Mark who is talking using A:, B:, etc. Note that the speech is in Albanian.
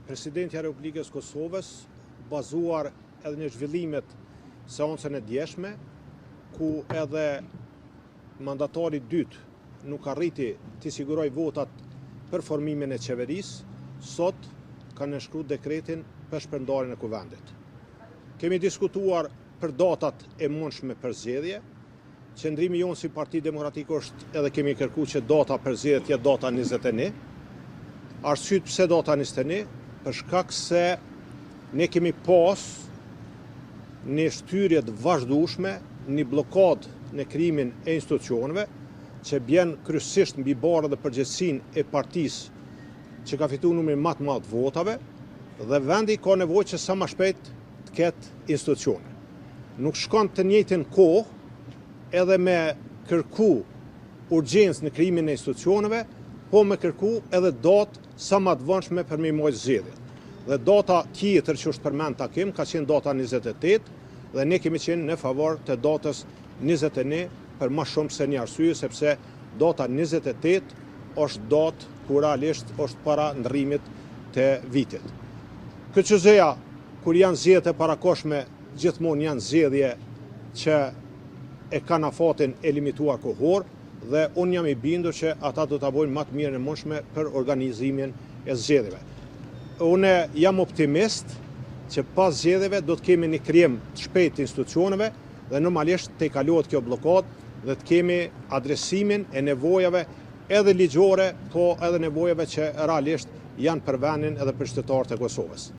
A: Presidenti i Republikës Kosovës, bazuar edhe në zhvillimet seancën e djeshme, ku edhe mandatari dytë nuk arriti të siguroj votat për formimin e qeverisë, sot ka nënshkruar dekretin për shpërndarjen e kuvendit. Kemi diskutuar për datat e mundshme për zgjedhje. Qëndrimi jonë si Parti Demokratik është edhe kemi kërkuar që data për zgjedhje të jetë data 21. Arsyet pse data 21? Për shkak se ne kemi pas një shtyrje të vazhdueshme, një blokadë në krijimin e institucioneve, që bjen kryesisht mbi barë dhe përgjegjësinë e partisë që ka fituar numrin më të madh të votave, dhe vendi ka nevojë që sa më shpejt të ketë institucione. Nuk shkon të njëjtën kohë edhe me kërku urgjencë në krijimin e institucioneve, po me kërku edhe datë sa më të vonshme për me mojtë zgjedhjet. Dhe data tjetër që është përmend takim ka qenë data 28 dhe ne kemi qenë në favor të datës 21 për më shumë se një arsye, sepse data 28 është datë ku realisht është para ndërrimit të vitit. KQZ-ja, kur janë zgjedhjet e parakohshme, gjithmonë janë zgjedhje që e kanë afatin e limituar kohor, dhe unë jam i bindur që ata do ta bëjnë më të mirën e mundshme për organizimin e zgjedhjeve. Unë jam optimist që pas zgjedhjeve do të kemi një krijim të shpejtë të institucioneve dhe normalisht të kalohet kjo blokadë dhe të kemi adresimin e nevojave edhe ligjore, po edhe nevojave që realisht janë për vendin edhe për qytetarët e Kosovës.